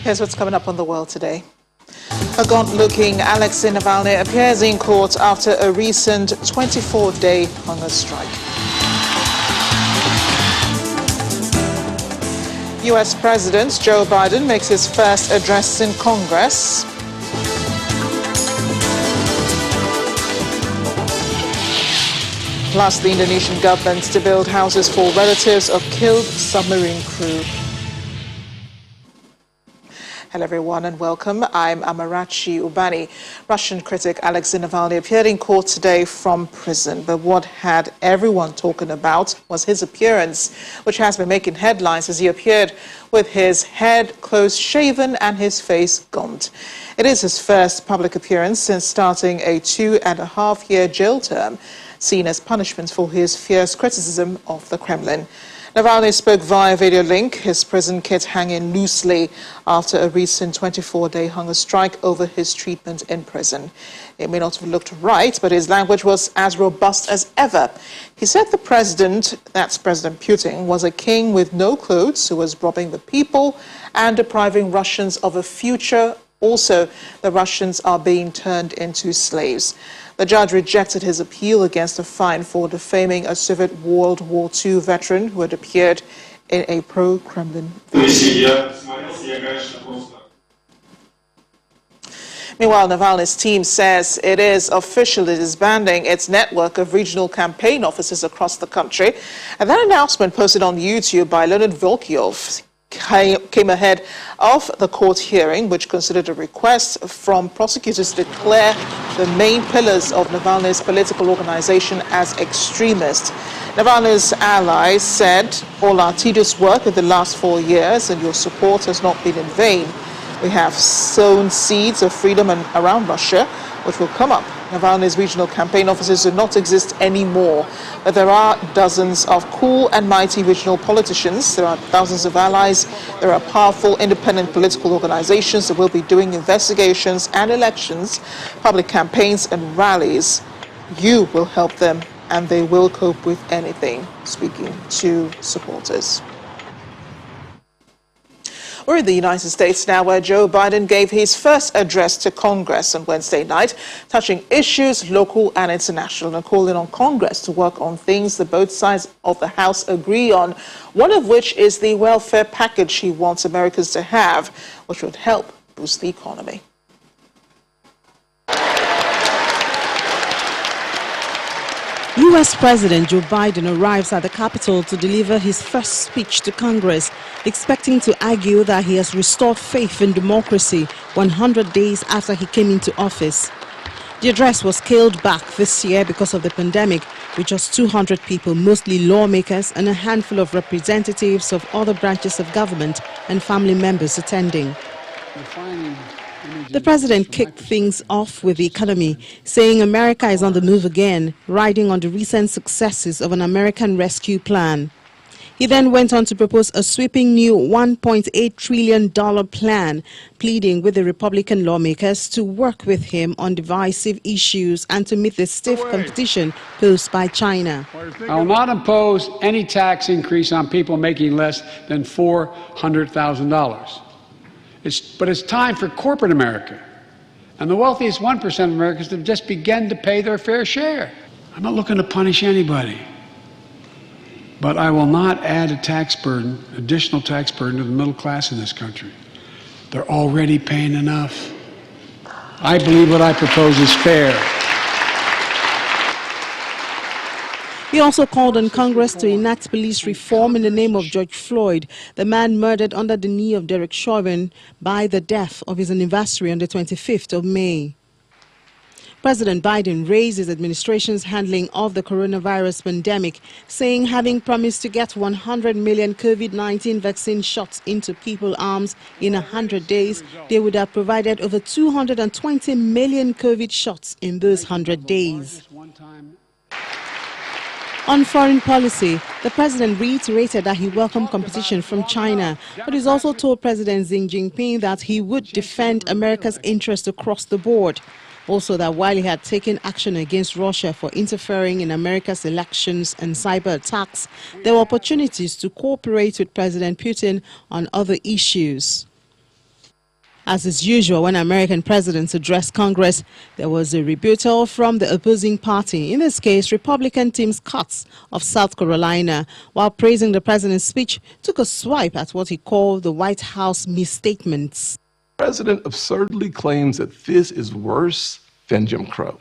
Here's what's coming up on The World today. A gaunt-looking Alexei Navalny appears in court after a recent 24-day hunger strike. U.S. President Joe Biden makes his first address in Congress. Plus, the Indonesian government to build houses for relatives of killed submarine crew. Hello everyone and welcome. I'm Amarachi Ubani. Russian critic Alexei Navalny appeared in court today from prison, but what had everyone talking about was his appearance, which has been making headlines as he appeared with his head close-shaven and his face gaunt. It is his first public appearance since starting a 2.5-year jail term, seen as punishment for his fierce criticism of the Kremlin. Navalny spoke via video link, his prison kit hanging loosely after a recent 24-day hunger strike over his treatment in prison. It may not have looked right, but his language was as robust as ever. He said the president, that's President Putin, was a king with no clothes who was robbing the people and depriving Russians of a future. Also, the Russians are being turned into slaves. The judge rejected his appeal against a fine for defaming a Soviet World War II veteran who had appeared in a pro-Kremlin video. Meanwhile, Navalny's team says it is officially disbanding its network of regional campaign offices across the country. And that announcement posted on YouTube by Leonid Volkyov came ahead of the court hearing, which considered a request from prosecutors to declare the main pillars of Navalny's political organization as extremist. Navalny's allies said, all our tedious work in the last 4 years and your support has not been in vain. We have sown seeds of freedom around Russia, which will come up. Navalny's regional campaign offices do not exist anymore, but there are dozens of cool and mighty regional politicians. There are thousands of allies. There are powerful independent political organizations that will be doing investigations and elections, public campaigns and rallies. You will help them and they will cope with anything, speaking to supporters. We're in the United States now, where Joe Biden gave his first address to Congress on Wednesday night, touching issues local and international, and calling on Congress to work on things that both sides of the House agree on, one of which is the welfare package he wants Americans to have, which would help boost the economy. U.S. President Joe Biden arrives at the Capitol to deliver his first speech to Congress, expecting to argue that he has restored faith in democracy 100 days after he came into office. The address was scaled back this year because of the pandemic, with just 200 people, mostly lawmakers, and a handful of representatives of other branches of government and family members attending. The president kicked things off with the economy, saying America is on the move again, riding on the recent successes of an American rescue plan. He then went on to propose a sweeping new $1.8 trillion plan, pleading with the Republican lawmakers to work with him on divisive issues and to meet the stiff competition posed by China. I will not impose any tax increase on people making less than $400,000. But it's time for corporate America and the wealthiest 1% of Americans to just begin to pay their fair share. I'm not looking to punish anybody, but I will not add a tax burden, additional tax burden to the middle class in this country. They're already paying enough. I believe what I propose is fair. He also called on Congress to enact police reform in the name of George Floyd, the man murdered under the knee of Derek Chauvin by the death of his anniversary on the 25th of May. President Biden raised his administration's handling of the coronavirus pandemic, saying having promised to get 100 million COVID-19 vaccine shots into people's arms in 100 days, they would have provided over 220 million COVID shots in those 100 days. On foreign policy, the president reiterated that he welcomed competition from China, but he's also told President Xi Jinping that he would defend America's interests across the board. Also, that while he had taken action against Russia for interfering in America's elections and cyber attacks, there were opportunities to cooperate with President Putin on other issues. As is usual, when American presidents address Congress, there was a rebuttal from the opposing party, in this case, Republican Tim Scott of South Carolina, while praising the president's speech, took a swipe at what he called the White House misstatements. The president absurdly claims that this is worse than Jim Crow.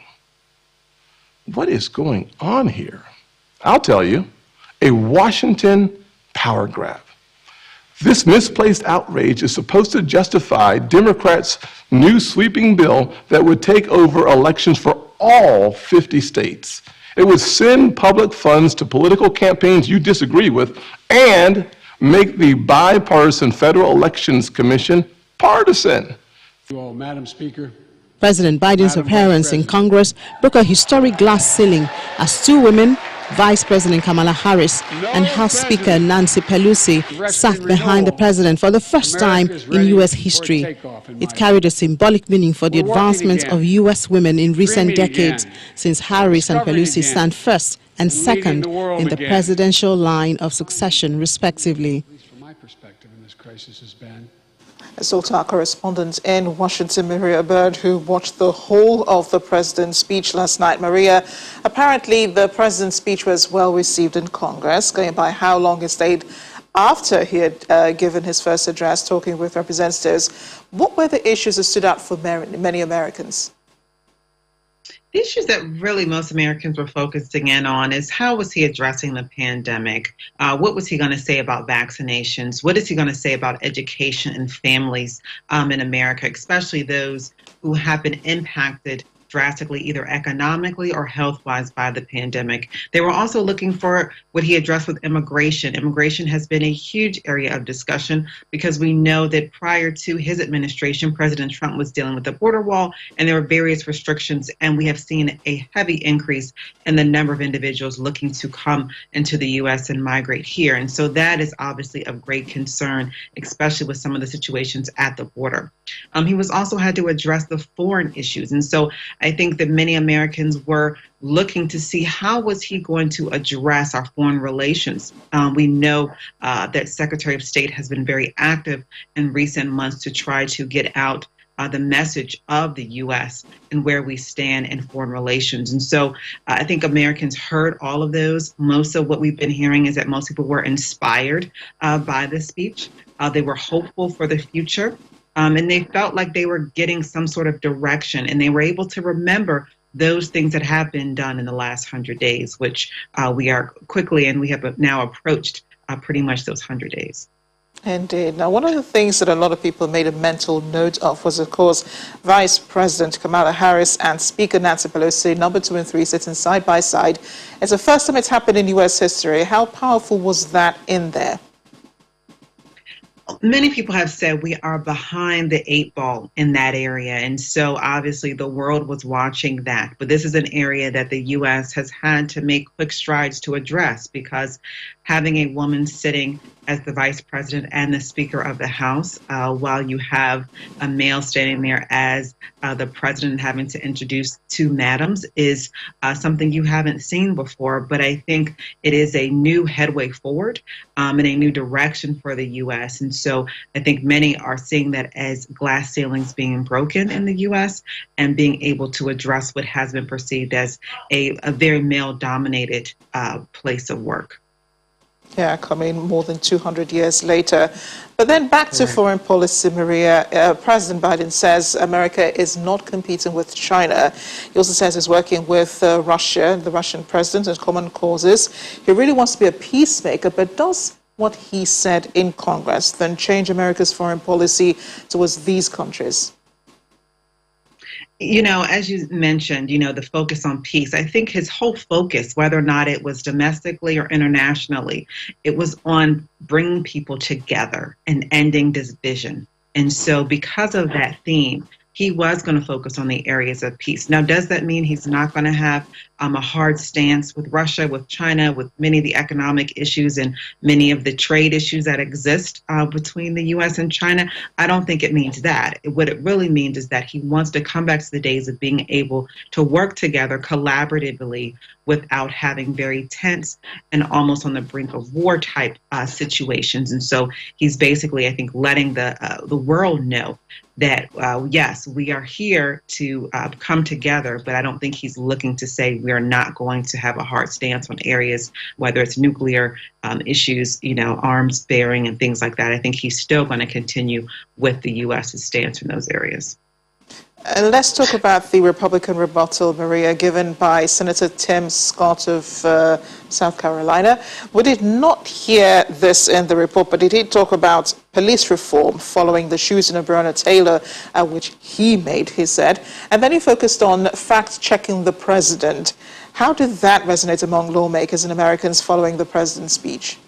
What is going on here? I'll tell you, a Washington power grab. This misplaced outrage is supposed to justify Democrats' new sweeping bill that would take over elections for all 50 states. It would send public funds to political campaigns you disagree with and make the bipartisan Federal Elections Commission partisan. Well, Madam Speaker. President Biden's appearance in Congress broke a historic glass ceiling as two women, Vice President Kamala Harris and House Speaker Nancy Pelosi, sat behind the president for the first time in U.S. history. It carried a symbolic meaning for the advancement of U.S. women in recent decades, since Harris and Pelosi stand first and second in the presidential line of succession, respectively. At least from my perspective in this crisis has been. So to our correspondent in Washington, Maria Byrne, who watched the whole of the president's speech last night. Maria, apparently the president's speech was well received in Congress, going by how long he stayed after he had given his first address, talking with representatives. What were the issues that stood out for many Americans? The issues that really most Americans were focusing in on is how was he addressing the pandemic? What was he going to say about vaccinations? What is he going to say about education and families in America, especially those who have been impacted drastically, either economically or health-wise by the pandemic. They were also looking for what he addressed with immigration. Immigration has been a huge area of discussion because we know that prior to his administration, President Trump was dealing with the border wall and there were various restrictions, and we have seen a heavy increase in the number of individuals looking to come into the U.S. and migrate here. And so that is obviously of great concern, especially with some of the situations at the border. He was also had to address the foreign issues. And so I think that many Americans were looking to see how was he going to address our foreign relations. We know that Secretary of State has been very active in recent months to try to get out the message of the U.S. and where we stand in foreign relations. And so I think Americans heard all of those. Most of what we've been hearing is that most people were inspired by this speech. They were hopeful for the future. And they felt like they were getting some sort of direction, and they were able to remember those things that have been done in the last 100 days, which we are quickly, and we have now approached pretty much those 100 days. Indeed. Now, one of the things that a lot of people made a mental note of was, of course, Vice President Kamala Harris and Speaker Nancy Pelosi, number 2 and 3, sitting side by side. It's the first time it's happened in U.S. history. How powerful was that in there? Many people have said we are behind the 8 ball in that area. And so obviously the world was watching that. But this is an area that the U.S. has had to make quick strides to address, because having a woman sitting as the vice president and the Speaker of the House, while you have a male standing there as the president having to introduce 2 madams, is something you haven't seen before. But I think it is a new headway forward and a new direction for the U.S. And so I think many are seeing that as glass ceilings being broken in the U.S. and being able to address what has been perceived as a very male-dominated place of work. Yeah, coming more than 200 years later. But then back to foreign policy, Maria. President Biden says America is not competing with China. He also says he's working with Russia, the Russian president, on common causes. He really wants to be a peacemaker, but does what he said in Congress then change America's foreign policy towards these countries? You know, as you mentioned, the focus on peace, I think his whole focus, whether or not it was domestically or internationally, it was on bringing people together and ending division. And so because of that theme, he was going to focus on the areas of peace. Now, does that mean he's not going to have a hard stance with Russia, with China, with many of the economic issues and many of the trade issues that exist between the U.S. and China. I don't think it means that. What it really means is that he wants to come back to the days of being able to work together collaboratively without having very tense and almost on the brink of war type situations. And so he's basically, I think, letting the world know that, yes, we are here to come together, but I don't think he's looking to say we are not going to have a hard stance on areas, whether it's nuclear issues, arms bearing and things like that. I think he's still going to continue with the U.S.'s stance in those areas. Let's talk about the Republican rebuttal, Maria, given by Senator Tim Scott of South Carolina. We did not hear this in the report, but did he talk about police reform following the shooting of Breonna Taylor, which he made, he said. And then he focused on fact-checking the president. How did that resonate among lawmakers and Americans following the president's speech?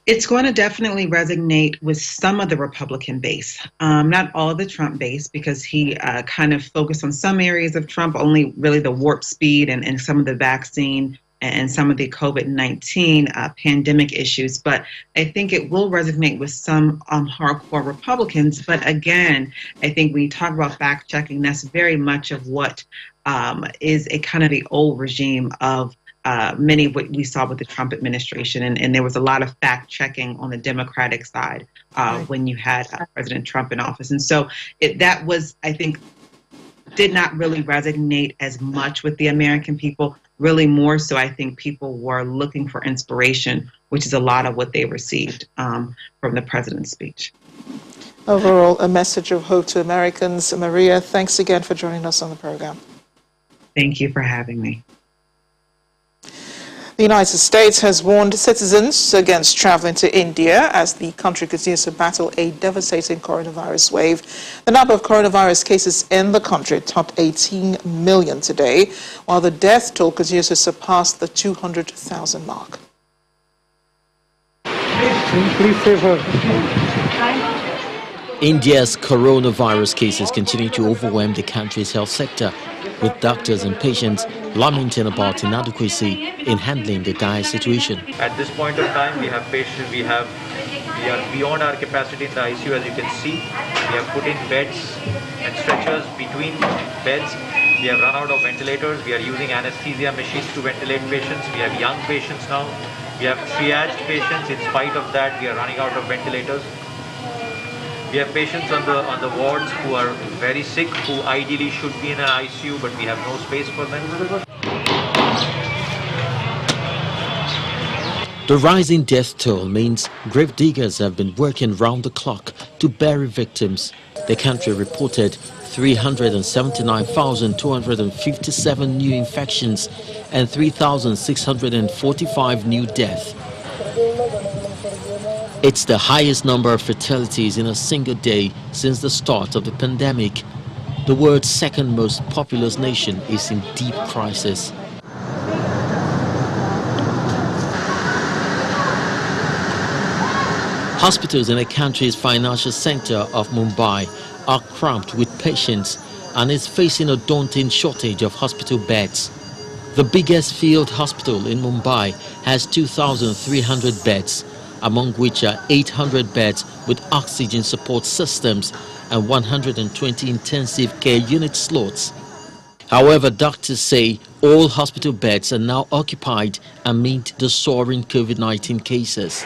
It's going to definitely resonate with some of the Republican base, not all of the Trump base, because he kind of focused on some areas of Trump, only really the warp speed and some of the vaccine and some of the COVID-19 pandemic issues. But I think it will resonate with some hardcore Republicans. But again, I think when you talk about fact checking, that's very much of what is a kind of the old regime of many of what we saw with the Trump administration. And there was a lot of fact checking on the Democratic side when you had President Trump in office. And so that was, I think, did not really resonate as much with the American people, really more so I think people were looking for inspiration, which is a lot of what they received from the president's speech. Overall, a message of hope to Americans. Maria, thanks again for joining us on the program. Thank you for having me. The United States has warned citizens against traveling to India as the country continues to battle a devastating coronavirus wave. The number of coronavirus cases in the country topped 18 million today, while the death toll continues to surpass the 200,000 mark. Please save her. India's coronavirus cases continue to overwhelm the country's health sector, with doctors and patients lamenting about inadequacy in handling the dire situation. At this point of time, we have patients, we are beyond our capacity in the ICU, as you can see. We have put in beds and stretchers between beds. We have run out of ventilators. We are using anesthesia machines to ventilate patients. We have young patients now. We have triaged patients. In spite of that, we are running out of ventilators. We have patients on the wards who are very sick, who ideally should be in an ICU, but we have no space for them. The rising death toll means grave diggers have been working round the clock to bury victims. The country reported 379,257 new infections and 3,645 new deaths. It's the highest number of fatalities in a single day since the start of the pandemic. The world's second most populous nation is in deep crisis. Hospitals in the country's financial center of Mumbai are cramped with patients and is facing a daunting shortage of hospital beds. The biggest field hospital in Mumbai has 2,300 beds, among which are 800 beds with oxygen support systems and 120 intensive care unit slots. However, doctors say all hospital beds are now occupied amid the soaring COVID-19 cases.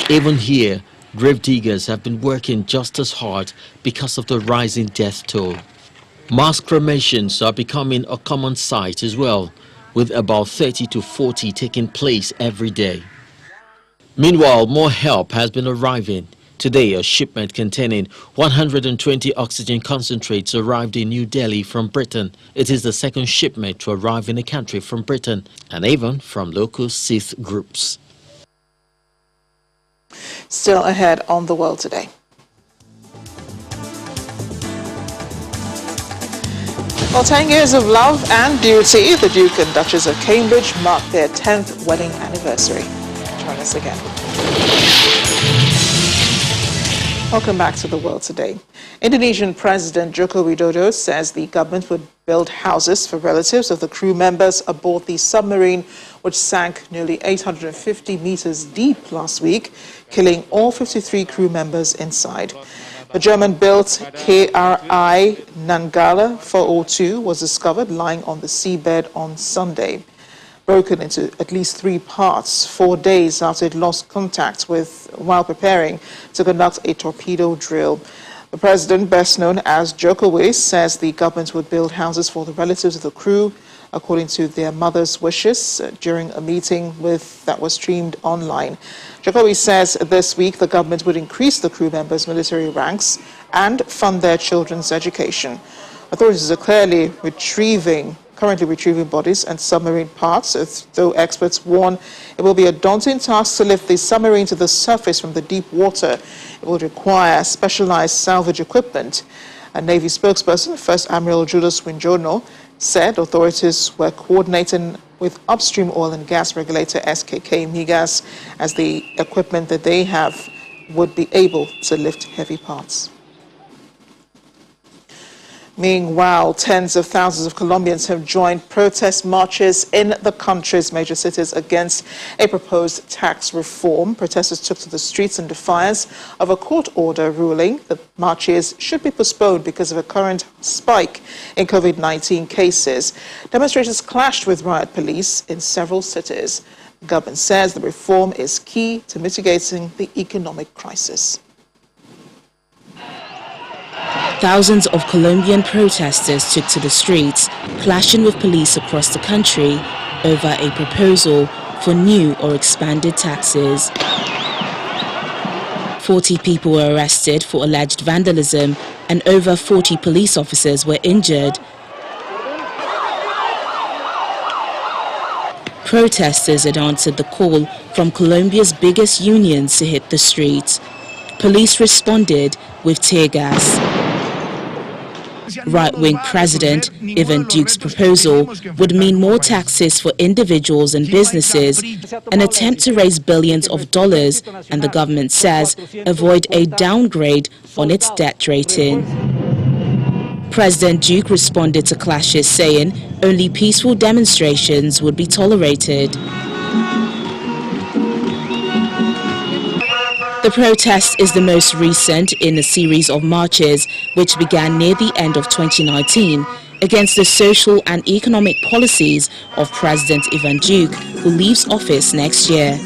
Even here, grave diggers have been working just as hard because of the rising death toll. Mass cremations are becoming a common sight as well, with about 30 to 40 taking place every day. Meanwhile, more help has been arriving. Today, a shipment containing 120 oxygen concentrates arrived in New Delhi from Britain. It is the second shipment to arrive in the country from Britain, and even from local Sikh groups. Still ahead on The World Today. Well, 10 years of love and duty, the Duke and Duchess of Cambridge marked their 10th wedding anniversary. Join us again. Welcome back to The World Today. Indonesian President Joko Widodo says the government would build houses for relatives of the crew members aboard the submarine, which sank nearly 850 meters deep last week, killing all 53 crew members inside. The German-built KRI Nanggala 402 was discovered lying on the seabed on Sunday, broken into at least 3 parts 4 days after it lost contact while preparing to conduct a torpedo drill. The president, best known as Jokowi, says the government would build houses for the relatives of the crew according to their mother's wishes during a meeting that was streamed online. Jokowi says this week the government would increase the crew members' military ranks and fund their children's education. Authorities are currently retrieving bodies and submarine parts, though experts warn it will be a daunting task to lift the submarine to the surface from the deep water. It will require specialized salvage equipment. A Navy spokesperson, First Admiral Julius Winjono, said authorities were coordinating with upstream oil and gas regulator SKK Migas as the equipment that they have would be able to lift heavy parts. Meanwhile, tens of thousands of Colombians have joined protest marches in the country's major cities against a proposed tax reform. Protesters took to the streets in defiance of a court order ruling that marches should be postponed because of a current spike in COVID-19 cases. Demonstrators clashed with riot police in several cities. The government says the reform is key to mitigating the economic crisis. Thousands of Colombian protesters took to the streets, clashing with police across the country over a proposal for new or expanded taxes. 40 people were arrested for alleged vandalism and over 40 police officers were injured. Protesters had answered the call from Colombia's biggest unions to hit the streets. Police responded with tear gas. Right-wing President Ivan Duque's proposal would mean more taxes for individuals and businesses, an attempt to raise billions of dollars, and the government says avoid a downgrade on its debt rating. President Duque responded to clashes saying only peaceful demonstrations would be tolerated. The protest is the most recent in a series of marches which began near the end of 2019 against the social and economic policies of President Ivan Duque, who leaves office next year.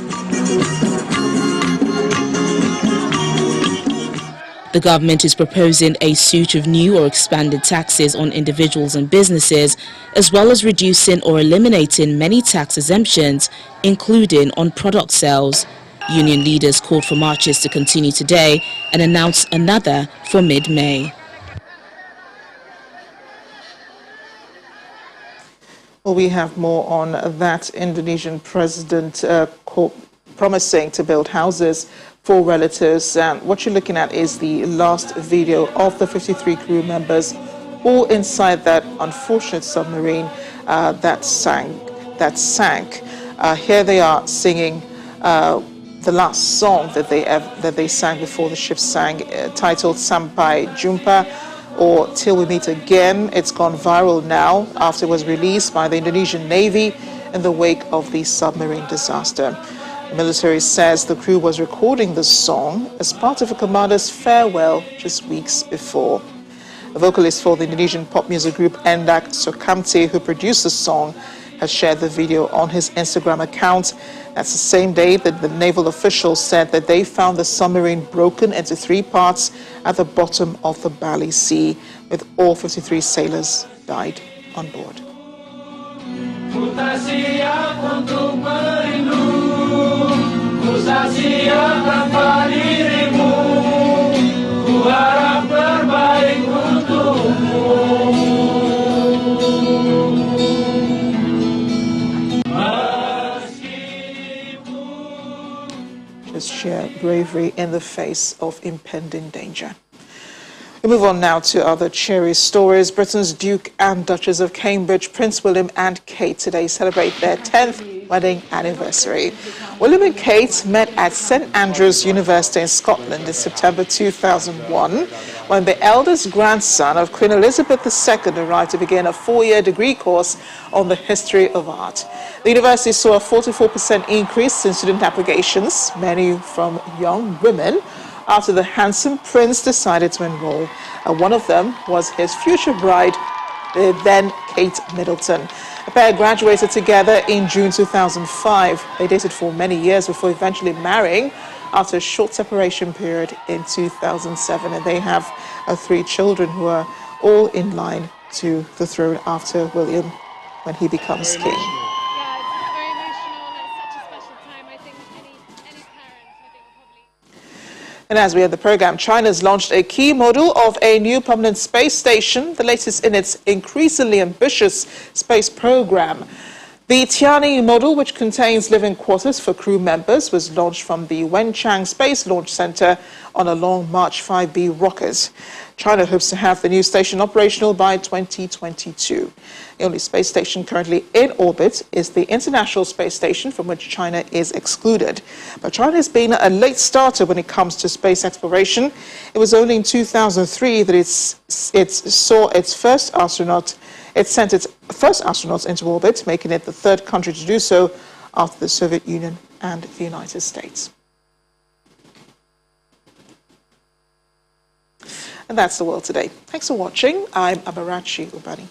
The government is proposing a suite of new or expanded taxes on individuals and businesses, as well as reducing or eliminating many tax exemptions, including on product sales. Union leaders called for marches to continue today and announced another for mid-May. Well, we have more on that. Indonesian president promising to build houses for relatives. And what you're looking at is the last video of the 53 crew members all inside that unfortunate submarine that sank. Here they are singing the last song that they sang before the ship sank, titled Sampai Jumpa, or Till We Meet Again. It's gone viral now after it was released by the Indonesian Navy in the wake of the submarine disaster. The military says the crew was recording the song as part of a commander's farewell just weeks before. The vocalist for the Indonesian pop music group Endak Sokamti, who produced the song, has shared the video on his Instagram account. That's the same day that the naval officials said that they found the submarine broken into 3 parts at the bottom of the Bali Sea, with all 53 sailors died on board. Just sheer bravery in the face of impending danger. We move on now to other cheery stories. Britain's Duke and Duchess of Cambridge, Prince William and Kate, today celebrate their 10th wedding anniversary. William and Kate met at St Andrews University in Scotland in September 2001 when the eldest grandson of Queen Elizabeth II arrived to begin a 4-year degree course on the history of art. The university saw a 44% increase in student applications, many from young women, after the handsome prince decided to enroll. One of them was his future bride, then Kate Middleton. The pair graduated together in June 2005. They dated for many years before eventually marrying after a short separation period in 2007. And they have 3 children who are all in line to the throne after William when he becomes king. And as we end the program, China has launched a key model of a new permanent space station, the latest in its increasingly ambitious space program. The Tianyi model, which contains living quarters for crew members, was launched from the Wenchang Space Launch Center on a Long March 5B rocket. China hopes to have the new station operational by 2022. The only space station currently in orbit is the International Space Station, from which China is excluded. But China has been a late starter when it comes to space exploration. It was only in 2003 that it sent its first astronauts into orbit, making it the 3rd country to do so after the Soviet Union and the United States. And that's the world today. Thanks for watching. I'm Amarachi Ubani.